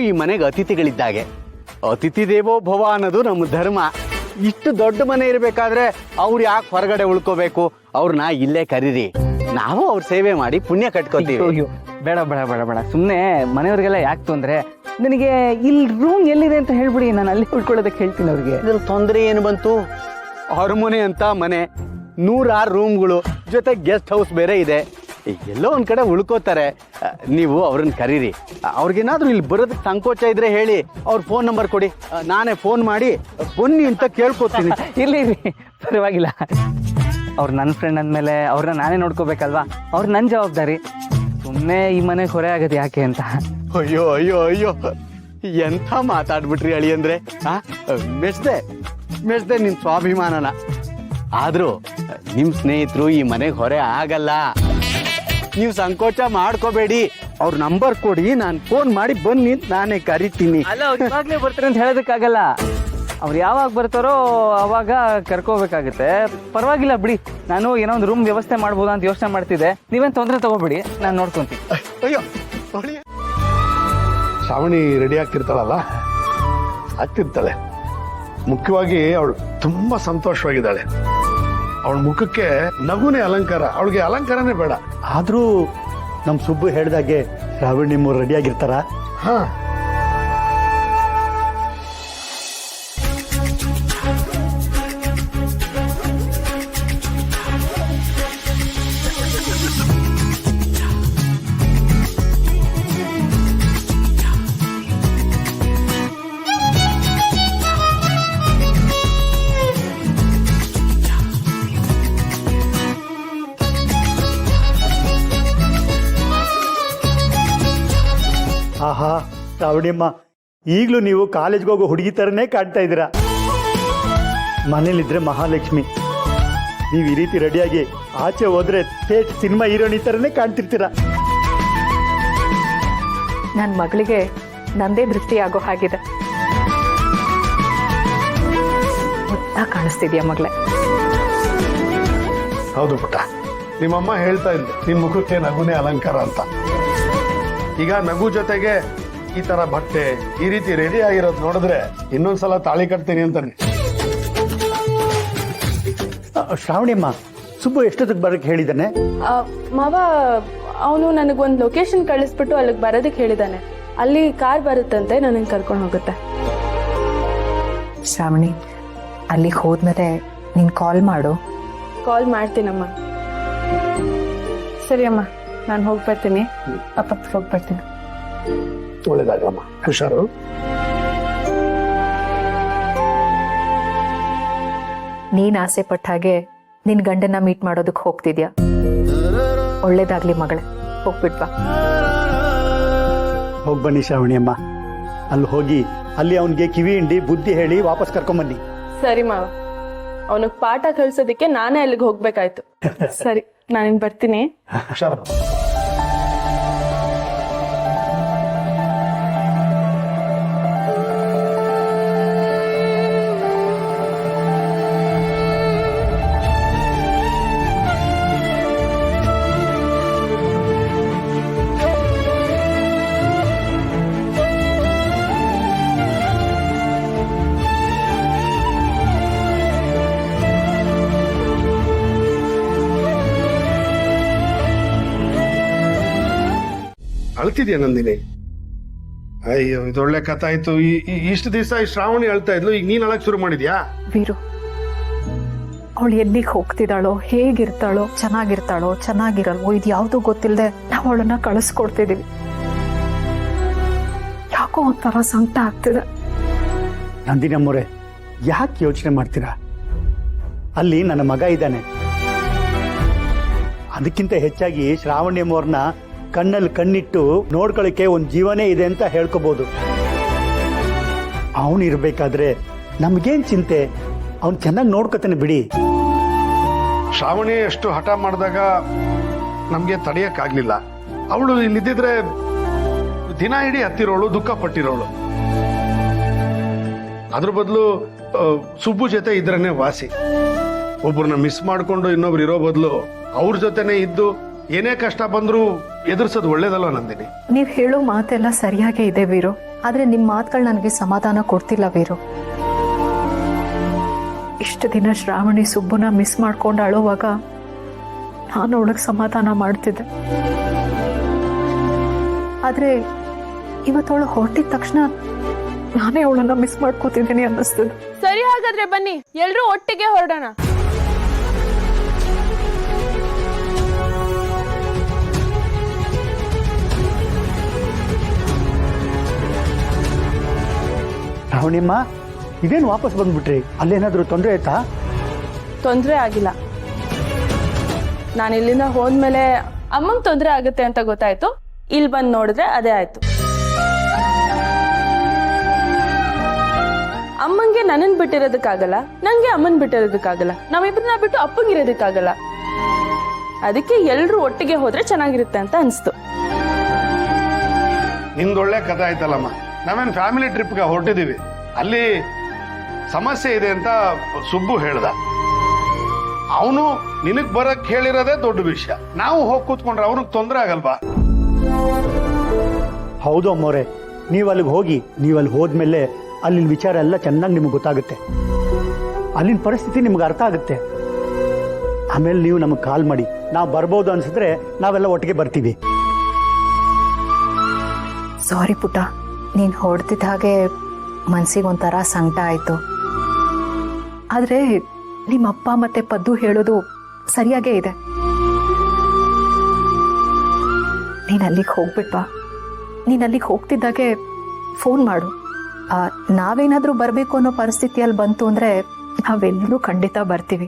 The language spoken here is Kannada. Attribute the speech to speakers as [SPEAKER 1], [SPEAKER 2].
[SPEAKER 1] ಈ ಮನೆಗೆ ಅತಿಥಿಗಳಿದ್ದಾಗೆ. ಅತಿಥಿ ದೇವೋ ಭವ ಅನ್ನೋದು ನಮ್ಮ ಧರ್ಮ. ಇಷ್ಟು ದೊಡ್ಡ ಮನೆ ಇರಬೇಕಾದ್ರೆ ಅವ್ರು ಯಾಕೆ ಹೊರಗಡೆ ಉಳ್ಕೋಬೇಕು? ಅವ್ರನ್ನ ಇಲ್ಲೇ ಕರೀರಿ, ನಾವು ಅವ್ರ ಸೇವೆ ಮಾಡಿ ಪುಣ್ಯ ಕಟ್ಕೋತೀವಿ.
[SPEAKER 2] ಅಯ್ಯೋ ಬೇಡ ಬೇಡ ಬೇಡ ಬೇಡ, ಸುಮ್ಮನೆ ಮನೆಯವ್ರಿಗೆಲ್ಲ ಯಾಕೆ ತೊಂದರೆ? ನನಗೆ ಇಲ್ಲಿ ರೂಮ್ ಎಲ್ಲಿದೆ ಅಂತ ಹೇಳ್ಬಿಡಿ, ನಾನು ಅಲ್ಲಿ ಉಳ್ಕೊಳ್ಳೋದಕ್ಕೆ ಹೇಳ್ತೀನಿ ಅವ್ರಿಗೆ.
[SPEAKER 1] ಇದ್ರಲ್ಲಿ ತೊಂದರೆ ಏನು ಬಂತು? ಹೊರಮನೆ ಅಂತ ಮನೆ, 106 ರೂಮ್ಗಳು, ಜೊತೆ ಗೆಸ್ಟ್ ಹೌಸ್ ಬೇರೆ ಇದೆ. ಎಲ್ಲೋ ಒಂದ್ ಕಡೆ ಉಳ್ಕೋತಾರೆ. ನೀವು ಅವ್ರನ್ನ ಕರೀರಿ. ಅವ್ರಿಗೇನಾದ್ರೂ ಇಲ್ಲಿ ಬರೋದಕ್ಕೆ ಸಂಕೋಚ ಇದ್ರೆ ಹೇಳಿ, ಅವ್ರ ಫೋನ್ ನಂಬರ್ ಕೊಡಿ, ನಾನೇ ಫೋನ್ ಮಾಡಿ ಬನ್ನಿ ಅಂತ ಕೇಳ್ಕೊತೀನಿ.
[SPEAKER 2] ಇರ್ಲಿ ಪರವಾಗಿಲ್ಲ, ಅವ್ರು ನನ್ನ ಫ್ರೆಂಡ್ ಅಂದಮೇಲೆ ಅವ್ರನ್ನ ನಾನೇ ನೋಡ್ಕೋಬೇಕಲ್ವಾ, ಅವ್ರು ನನ್ನ ಜವಾಬ್ದಾರಿ. ಸುಮ್ಮನೆ ಈ ಮನೆಗೆ ಹೊರೆ ಆಗೋದು ಯಾಕೆ ಅಂತ.
[SPEAKER 1] ಅಯ್ಯೋ ಅಯ್ಯೋ ಅಯ್ಯೋ, ಎಂಥ ಮಾತಾಡ್ಬಿಟ್ರಿ ಅಳಿ ಅಂದ್ರೆ. ಮೆಚ್ದೆ ನಿನ್ ಸ್ವಾಭಿಮಾನನ. ಆದ್ರೂ ನಿಮ್ ಸ್ನೇಹಿತರು ಈ ಮನೆಗೆ ಹೊರೆ ಆಗಲ್ಲ. ನೀವು ಸಂಕೋಚ ಮಾಡ್ಕೋಬೇಡಿ. ಅವ್ರ ನಂಬರ್ ಕೊಡಿ, ನಾನು ಫೋನ್ ಮಾಡಿ ಬನ್ನಿ, ನಾನೇ ಕರಿತೀನಿ.
[SPEAKER 2] ಅಲ್ಲ, ಅವ್ರು ಇವಾಗಲೇ ಬರ್ತಾರೆ ಅಂತ ಹೇಳೋದಕ್ಕಾಗಲ್ಲ. ಅವ್ರು ಯಾವಾಗ ಬರ್ತಾರೋ ಅವಾಗ ಕರ್ಕೋಬೇಕಾಗುತ್ತೆ. ಪರವಾಗಿಲ್ಲ ಬಿಡಿ, ನಾನು ಏನೋ ಒಂದು ರೂಮ್ ವ್ಯವಸ್ಥೆ ಮಾಡ್ಬೋದಾ ಅಂತ ಯೋಚನೆ ಮಾಡ್ತಿದ್ದೆ. ನೀವೇನು ತೊಂದರೆ ತಗೋಬೇಡಿ, ನಾನು ನೋಡ್ಕೊಂತೀನಿ.
[SPEAKER 1] ಅಯ್ಯೋ,
[SPEAKER 3] ಶ್ರಾವಣಿ ರೆಡಿ ಆಗ್ತಿರ್ತಾಳಲ್ಲ, ಆಗ್ತಿರ್ತಾಳೆ. ಮುಖ್ಯವಾಗಿ ಅವಳು ತುಂಬಾ ಸಂತೋಷವಾಗಿದ್ದಾಳೆ. ಅವಳ ಮುಖಕ್ಕೆ ನಗುನೇ ಅಲಂಕಾರ, ಅವಳಿಗೆ ಅಲಂಕಾರನೇ ಬೇಡ.
[SPEAKER 4] ಆದ್ರೂ ನಮ್ ಸುಬ್ಬು ಹೇಳ್ದಾಗೆ ಶ್ರಾವಣಿ ನಿಮ್ಮವ್ರು ರೆಡಿ ಆಗಿರ್ತಾರ?
[SPEAKER 3] ಹಾ,
[SPEAKER 4] ಆಹಾ ಶ್ರಾವಣಿಯಮ್ಮ, ಈಗಲೂ ನೀವು ಕಾಲೇಜ್ಗೆ ಹೋಗೋ ಹುಡುಗಿ ಥರನೇ ಕಾಣ್ತಾ ಇದ್ದೀರಾ. ಮನೇಲಿದ್ರೆ ಮಹಾಲಕ್ಷ್ಮಿ, ನೀವು ಈ ರೀತಿ ರೆಡಿಯಾಗಿ ಆಚೆ ಹೋದ್ರೆ ಥೇಟ್ ಸಿನಿಮಾ ಹೀರೋನಿ ಥರನೇ ಕಾಣ್ತಿರ್ತೀರಾ.
[SPEAKER 5] ನನ್ನ ಮಗಳಿಗೆ ನಂದೇ ದೃಷ್ಟಿಯಾಗೋ ಹಾಗಿದೆ. ಮುದ್ದ ಕಾಣಿಸ್ತಿದ್ಯಾ ಮಗಳೇ?
[SPEAKER 3] ಹೌದು ಪುಟ್ಟ, ನಿಮ್ಮಮ್ಮ ಹೇಳ್ತಾ ಇದ್ದೆ ನಿನ್ ಮುಖಕ್ಕೆ ನಗುನೇ ಅಲಂಕಾರ ಅಂತ. ಈಗ ನಗು ಜೊತೆಗೆ ಈ ತರ ಬಟ್ಟೆ ಈ ರೀತಿ ರೆಡಿ ಆಗಿರೋದು ನೋಡಿದ್ರೆ ಇನ್ನೊಂದ್ಸಲ ತಾಳಿ ಕಟ್ತೀನಿ ಅಂತಾನೆ.
[SPEAKER 4] ಶ್ರಾವಣಿಯಮ್ಮ, ಸುಬ್ಬು ಎಷ್ಟೊತ್ತಿಗೆ ಬರೋಕ್ಕೆ ಹೇಳಿದ್ದಾನೆ?
[SPEAKER 6] ಮಾವ, ಅವನು ನನಗೊಂದು ಲೊಕೇಶನ್ ಕಳಿಸ್ಬಿಟ್ಟು ಅಲ್ಲಿಗೆ ಬರೋದಕ್ಕೆ ಹೇಳಿದ್ದಾನೆ. ಅಲ್ಲಿ ಕಾರ್ ಬರುತ್ತಂತೆ, ನನಗೆ ಕರ್ಕೊಂಡು ಹೋಗುತ್ತೆ.
[SPEAKER 5] ಶ್ರಾವಣಿ, ಅಲ್ಲಿಗೆ ಹೋದ್ಮೇಲೆ ನೀನು ಕಾಲ್ ಮಾಡು.
[SPEAKER 6] ಕಾಲ್ ಮಾಡ್ತೀನಮ್ಮ. ಸರಿ ಅಮ್ಮ, ನಾನು ಹೋಗ್ಬರ್ತೀನಿ. ಅಪ್ಪ ಹೋಗ್ಬರ್ತೀನಿ.
[SPEAKER 3] ಒಳ್ಳೇದಾಗಮ್ಮ, ಹುಷಾರು.
[SPEAKER 5] ನೀನ್ ಆಸೆ ಪಟ್ಟ ಹಾಗೆ ನಿನ್ ಗಂಡನ ಮೀಟ್ ಮಾಡೋದಕ್ಕೆ ಹೋಗ್ತಿದ್ಯಾ? ಒಳ್ಳೇದಾಗ್ಲಿ ಮಗಳೇ, ಹೋಗ್ಬಿಟ್ವಾ.
[SPEAKER 4] ಹೋಗಿ ಬನ್ನಿ ಶ್ರಾವಣಿಯಮ್ಮ. ಅಲ್ಲಿ ಹೋಗಿ ಅಲ್ಲಿ ಅವನಿಗೆ ಕಿವಿ ಹಿಂಡಿ ಬುದ್ಧಿ ಹೇಳಿ ವಾಪಸ್ ಕರ್ಕೊಂಬನ್ನಿ.
[SPEAKER 6] ಸರಿ ಮಾವ, ಅವನಿಗೆ ಪಾಠ ಕಳ್ಸೋದಕ್ಕೆ ನಾನೇ ಅಲ್ಲಿಗೆ ಹೋಗ್ಬೇಕಾಯ್ತು. ಸರಿ, ನಾನಿನ್ ಬರ್ತೀನಿ.
[SPEAKER 3] ಹುಷಾರು. ಅಳ್ತಿದ್ಯಾ ನಂದಿನಿ? ಅಯ್ಯೋ, ಇದೊಳ್ಳೆ ಕಥೆ ಆಯ್ತು. ಇಷ್ಟು ದಿವಸ ಈ ಶ್ರಾವಣಿ ಅಳ್ತಾ ಇದ್ಲು, ಈಗ ನೀನ್ ಅಳಕ್ ಶುರು ಮಾಡಿದ್ಯಾ?
[SPEAKER 5] ವೀರು, ಅವಳು ಎಲ್ಲಿಗೆ ಹೋಗ್ತಿದ್ದಾಳೋ, ಹೇಗಿರ್ತಾಳೋ, ಚೆನ್ನಾಗಿರಲ್ವೋ, ಇದು ಯಾವ್ದು ಗೊತ್ತಿಲ್ಲದೆ ನಾವು ಅವಳನ್ನ ಕಳಿಸ್ಕೊಡ್ತಿದೀವಿ. ಯಾಕೋ ಒಂಥರ ಸಂಕಟ ಆಗ್ತಿದೆ.
[SPEAKER 4] ನಂದಿನಮ್ಮವ್ರೆ, ಯಾಕೆ ಯೋಚನೆ ಮಾಡ್ತೀರಾ? ಅಲ್ಲಿ ನನ್ನ ಮಗ ಇದ್ದಾನೆ. ಅದಕ್ಕಿಂತ ಹೆಚ್ಚಾಗಿ ಶ್ರಾವಣಿಯಮ್ಮವ್ರನ್ನ ಕಣ್ಣಲ್ಲಿ ಕಣ್ಣಿಟ್ಟು ನೋಡ್ಕೊಳ್ಳಿಕ್ಕೆ ಒಂದು ಜೀವನೇ ಇದೆ ಅಂತ ಹೇಳ್ಕೋಬಹುದು. ಅವನು ಇರ್ಬೇಕಾದ್ರೆ ನಮ್ಗೇನ್ ಚಿಂತೆ? ಅವ್ನು ಚೆನ್ನಾಗಿ ನೋಡ್ಕೊತಾನೆ ಬಿಡಿ.
[SPEAKER 3] ಶ್ರಾವಣಿ ಎಷ್ಟು ಹಠ ಮಾಡಿದಾಗ ನಮ್ಗೆ ತಡೆಯಕ್ಕಾಗ್ಲಿಲ್ಲ. ಅವಳು ಇಲ್ಲಿದ್ದಿದ್ರೆ ದಿನ ಇಡೀ ಹತ್ತಿರೋಳು, ದುಃಖ ಪಟ್ಟಿರೋಳು. ಅದ್ರ ಬದಲು ಸುಬ್ಬು ಜೊತೆ ಇದ್ರನ್ನೇ ವಾಸಿ. ಒಬ್ಬರನ್ನ ಮಿಸ್ ಮಾಡ್ಕೊಂಡು ಇನ್ನೊಬ್ರು ಇರೋ ಬದಲು ಅವ್ರ ಜೊತೆನೆ ಇದ್ದು ಏನೇ ಕಷ್ಟ ಬಂದ್ರು ಎದುರಿಸೋದು ಒಳ್ಳೇದಲ್ವ ನಂದಿನಿ?
[SPEAKER 5] ನೀವ್ ಹೇಳೋ ಮಾತೆಲ್ಲ ಸರಿಯಾಗೇ ಇದೆ ವೀರು. ಆದರೆ ನಿಮ್ಮ ಮಾತುಗಳು ನನಗೆ ಸಮಾಧಾನ ಕೊಡ್ತಿಲ್ಲ ವೀರು. ಇಷ್ಟು ದಿನ ಶ್ರಾವಣಿ ಸುಬ್ಬುನ ಮಿಸ್ ಮಾಡ್ಕೊಂಡು ಅಳುವಾಗ ನಾನು ಅವಳಿಗೆ ಸಮಾಧಾನ ಮಾಡ್ತಿದ್ದೆ. ಆದರೆ ಇವತ್ತವಳು ಹೊರಟಿದ ತಕ್ಷಣ ನಾನೇ ಅವಳನ್ನ ಮಿಸ್ ಮಾಡ್ಕೋತಿದ್ದೀನಿ ಅನ್ನಿಸ್ತದೆ.
[SPEAKER 6] ಸರಿ, ಹಾಗಾದ್ರೆ ಬನ್ನಿ ಎಲ್ರೂ ಒಟ್ಟಿಗೆ ಹೊರಡೋಣ.
[SPEAKER 4] ರಾವಣಿಮ್ಮ, ಇದೇನು ವಾಪಸ್ ಬಂದ್ಬಿಟ್ರಿ? ಅಲ್ಲೇನಾದ್ರೂ ತೊಂದರೆ ಆಯ್ತಾ?
[SPEAKER 6] ತೊಂದರೆ ಆಗಿಲ್ಲ. ನಾನು ಇಲ್ಲಿಂದ ಹೋದ್ಮೇಲೆ ಅಮ್ಮಂಗೆ ತೊಂದರೆ ಆಗುತ್ತೆ ಅಂತ ಗೊತ್ತಾಯ್ತು. ಇಲ್ಲಿ ಬಂದು ನೋಡಿದ್ರೆ ಅದೇ ಆಯ್ತು. ಅಮ್ಮಂಗೆ ನನ್ನನ್ ಬಿಟ್ಟಿರೋದಕ್ಕಾಗಲ್ಲ, ನಂಗೆ ಅಮ್ಮನ್ ಬಿಟ್ಟಿರೋದಕ್ಕಾಗಲ್ಲ, ನಾವಿಬ್ರನ್ನ ಬಿಟ್ಟು ಅಪ್ಪಂಗಿರೋದಕ್ಕಾಗಲ್ಲ. ಅದಕ್ಕೆ ಎಲ್ರೂ ಒಟ್ಟಿಗೆ ಹೋದ್ರೆ ಚೆನ್ನಾಗಿರುತ್ತೆ ಅಂತ ಅನ್ಸ್ತು.
[SPEAKER 3] ನಿಮ್ದೊಳ್ಳೆ ಕಥೆ ಆಯ್ತಲ್ಲಮ್ಮ. ನಾವೇನು ಫ್ಯಾಮಿಲಿ ಟ್ರಿಪ್ಗೆ ಹೊರಟಿದ್ದೀವಿ, ಅಲ್ಲಿ ಸಮಸ್ಯೆ ಇದೆ ಅಂತ ಸುಬ್ಬು ಹೇಳ್ದ. ಅವನು ನಿನಗ್ ಬರಕ್ ಹೇಳಿರೋದೇ ದೊಡ್ಡ ವಿಷಯ. ನಾವು ಹೋಗಿ ಕೂತ್ಕೊಂಡ್ರೆ ಅವ್ರಿಗೆ ತೊಂದರೆ ಆಗಲ್ವಾ?
[SPEAKER 4] ಹೌದು ಅಮ್ಮೋರೆ, ನೀವು ಅಲ್ಲಿಗೆ ಹೋಗಿ, ನೀವು ಅಲ್ಲಿ ಹೋದ್ಮೇಲೆ ಅಲ್ಲಿನ ವಿಚಾರ ಎಲ್ಲ ಚೆನ್ನಾಗಿ ನಿಮ್ಗೆ ಗೊತ್ತಾಗುತ್ತೆ. ಅಲ್ಲಿನ ಪರಿಸ್ಥಿತಿ ನಿಮ್ಗೆ ಅರ್ಥ ಆಗುತ್ತೆ. ಆಮೇಲೆ ನೀವು ನಮಗೆ ಕಾಲ್ ಮಾಡಿ, ನಾವು ಬರ್ಬೋದು ಅನ್ಸಿದ್ರೆ ನಾವೆಲ್ಲ ಒಟ್ಟಿಗೆ ಬರ್ತೀವಿ.
[SPEAKER 5] ಸಾರಿ ಪುಟ್ಟ, ನೀನು ಹೊಡ್ತಿದ್ದ ಹಾಗೆ ಮನ್ಸಿಗೆ ಒಂಥರ ಸಂಕಟ ಆಯಿತು. ಆದರೆ ನಿಮ್ಮ ಅಪ್ಪ ಮತ್ತೆ ಪದ್ದು ಹೇಳೋದು ಸರಿಯಾಗೇ ಇದೆ. ನೀನು ಅಲ್ಲಿಗೆ ಹೋಗ್ಬಿಟ್ವಾ? ನೀನು ಅಲ್ಲಿಗೆ ಹೋಗ್ತಿದ್ದಾಗೆ ಫೋನ್ ಮಾಡು. ನಾವೇನಾದರೂ ಬರಬೇಕು ಅನ್ನೋ ಪರಿಸ್ಥಿತಿಯಲ್ಲಿ ಬಂತು ಅಂದರೆ ನಾವೆಲ್ಲರೂ ಖಂಡಿತ ಬರ್ತೀವಿ.